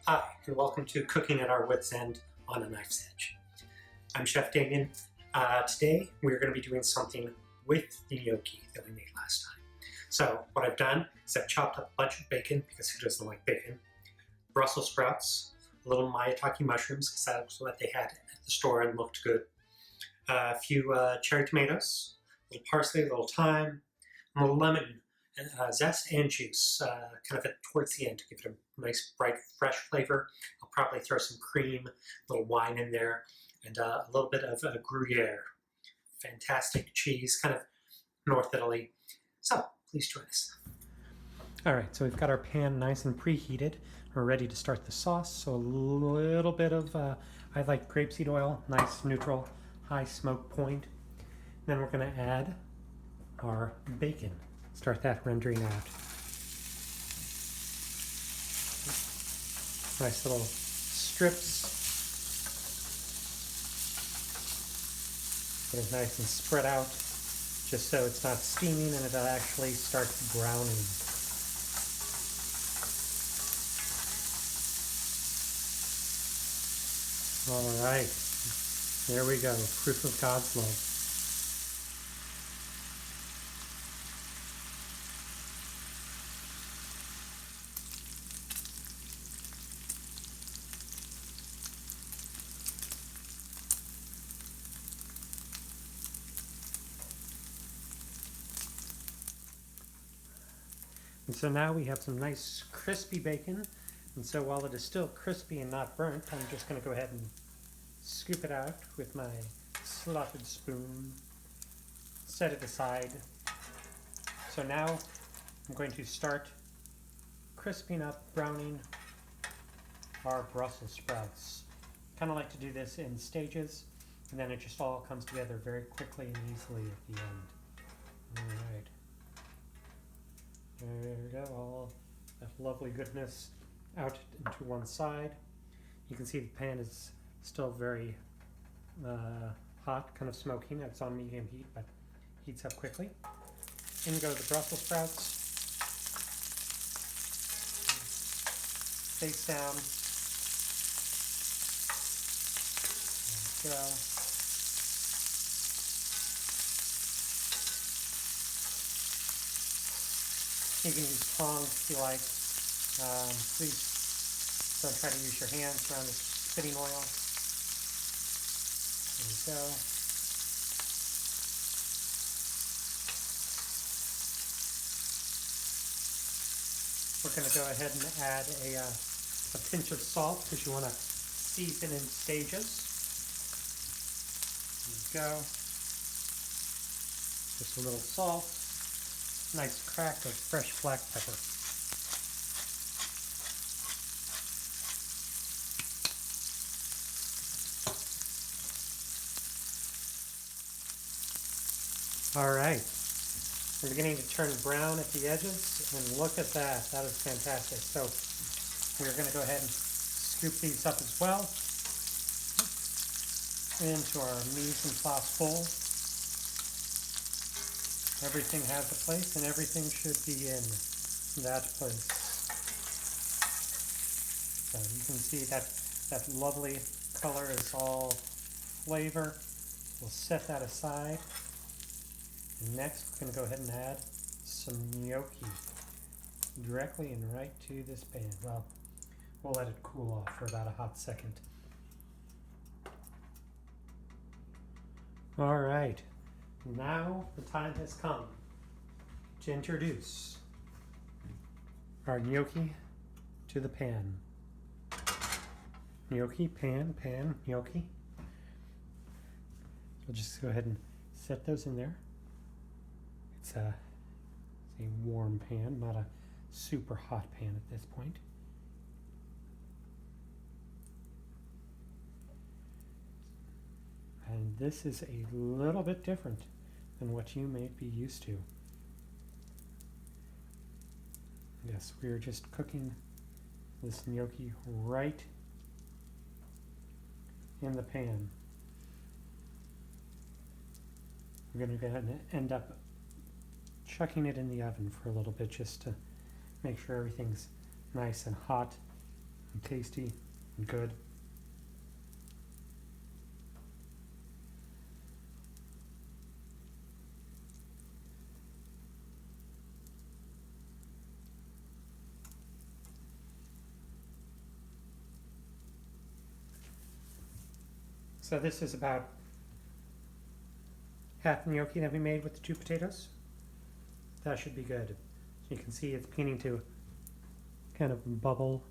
Hi, and welcome to Cooking at Our Wits End on a Knife's Edge. I'm Chef Damien. Today we're going to be doing something with the gnocchi that we made last time. So what I've done is I've chopped up a bunch of bacon, because who doesn't like bacon, Brussel sprouts, a little Maitake mushrooms, because that's what they had at the store and looked good, a few cherry tomatoes, a little parsley, a little thyme, a little lemon, zest and juice, kind of towards the end to give it a nice, bright, fresh flavor. I'll probably throw some cream, a little wine in there, and a little bit of Gruyere. Fantastic cheese, kind of North Italy. So, please join us. All right, so we've got our pan nice and preheated. We're ready to start the sauce. So a little bit of, I like grapeseed oil, nice, neutral, high smoke point. Then we're gonna add our bacon. Start that rendering out. Nice little strips. Get it nice and spread out, just so it's not steaming and it'll actually start browning. All right, there we go, proof of God's love. And so now we have some nice crispy bacon. And so while it is still crispy and not burnt, I'm just going to go ahead and scoop it out with my slotted spoon. Set it aside. So now I'm going to start crisping up, browning our Brussels sprouts. Kind of like to do this in stages, and then it just all comes together very quickly and easily at the end. All right. There we go, all that lovely goodness out into one side. You can see the pan is still very hot, kind of smoking. It's on medium heat, but heats up quickly. In go the Brussels sprouts. Face down. There we go. You can use tongs if you like. Please don't try to use your hands around the spitting oil. There we go. We're going to go ahead and add a pinch of salt, because you want to season in stages. There we go. Just a little salt. Nice crack of fresh black pepper. All right, we're beginning to turn brown at the edges, and look at that, that is fantastic. So we're going to go ahead and scoop these up as well into our mise en place bowl. Everything has a place, and everything should be in that place. So you can see that lovely color is all flavor. We'll set that aside. And next, we're going to go ahead and add some gnocchi directly and right to this pan. Well, we'll let it cool off for about a hot second. All right. Now the time has come to introduce our gnocchi to the pan. Gnocchi, pan, gnocchi. We'll just go ahead and set those in there. It's a warm pan, not a super hot pan at this point. And this is a little bit different than what you may be used to. Yes, we are just cooking this gnocchi right in the pan. We're going to end up chucking it in the oven for a little bit, just to make sure everything's nice and hot and tasty and good. So this is about half the gnocchi that we made with the 2 potatoes. That should be good. You can see it's beginning to kind of bubble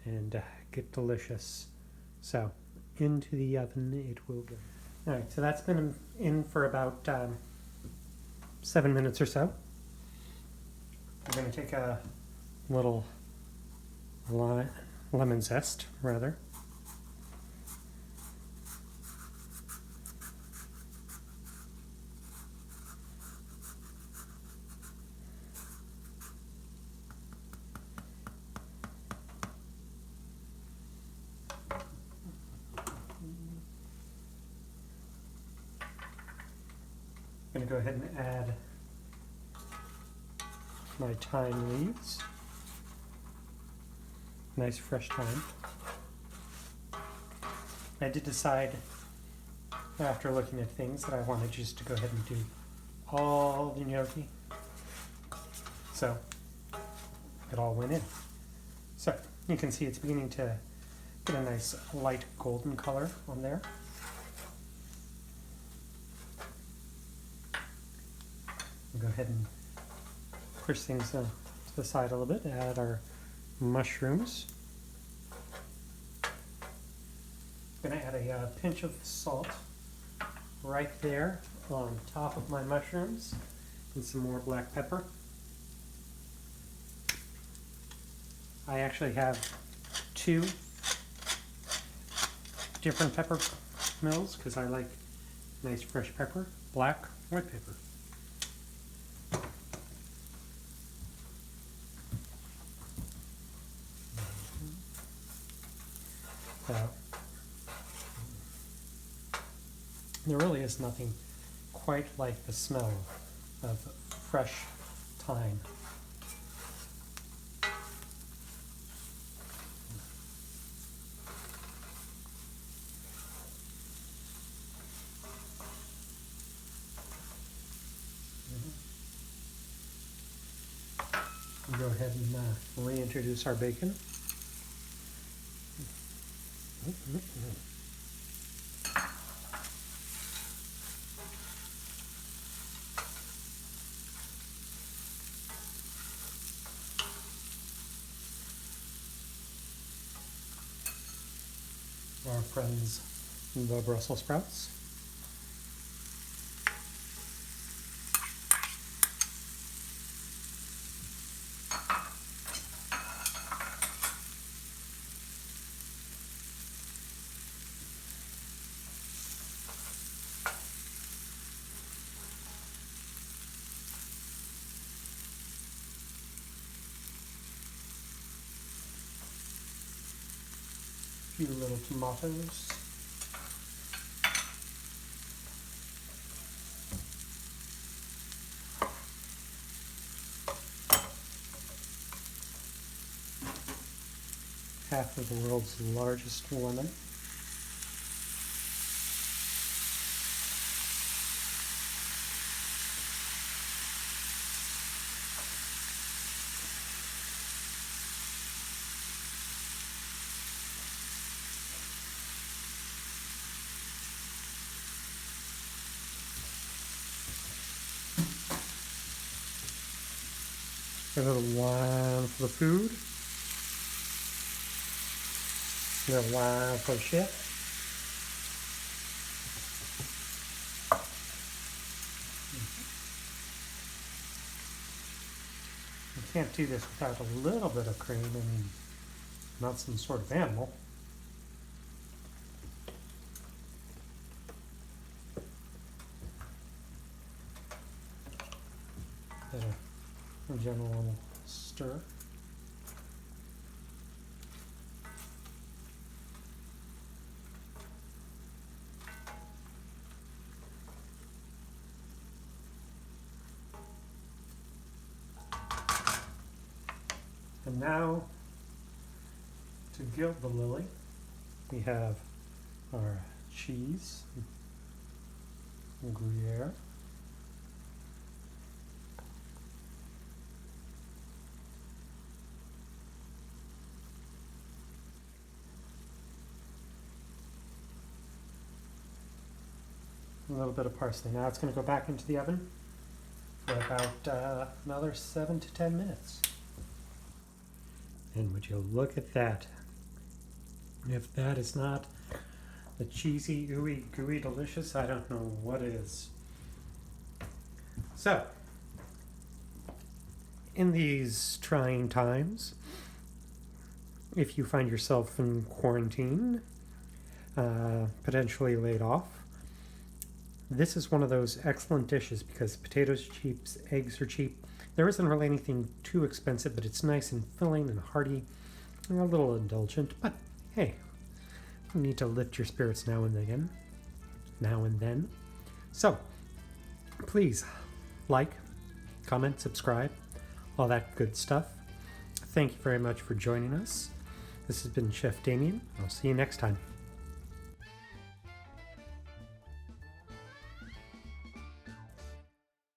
and get delicious. So into the oven it will go. All right, so that's been in for about 7 minutes or so. We're going to take a little lemon zest, rather. I'm going to go ahead and add my thyme leaves. Nice fresh thyme. I did decide after looking at things that I wanted just to go ahead and do all the gnocchi. So it all went in. So you can see it's beginning to get a nice light golden color on there. We'll go ahead and push things to the side a little bit, add our mushrooms. I'm going to add a pinch of salt right there on top of my mushrooms and some more black pepper. I actually have 2 different pepper mills because I like nice fresh pepper, black, white pepper. There really is nothing quite like the smell of fresh thyme. We'll go ahead and reintroduce our bacon. Our friends, the Brussel sprouts. Few little tomatoes. Half of the world's largest lemon. A little lime for the food. A little lime for the chef. You can't do this without a little bit of cream. I mean, not some sort of animal. A general stir. And now To gild the lily, we have our cheese, Gruyere, a little bit of parsley. Now it's going to go back into the oven for about another 7 to 10 minutes. And would you look at that? If that is not the cheesy, ooey, gooey delicious, I don't know what is. So, in these trying times, if you find yourself in quarantine, potentially laid off, this is one of those excellent dishes because potatoes are cheap, eggs are cheap. There isn't really anything too expensive, but it's nice and filling and hearty, and a little indulgent, but hey, you need to lift your spirits now and again, now and then. So, please like, comment, subscribe, all that good stuff. Thank you very much for joining us. This has been Chef Damien. I'll see you next time.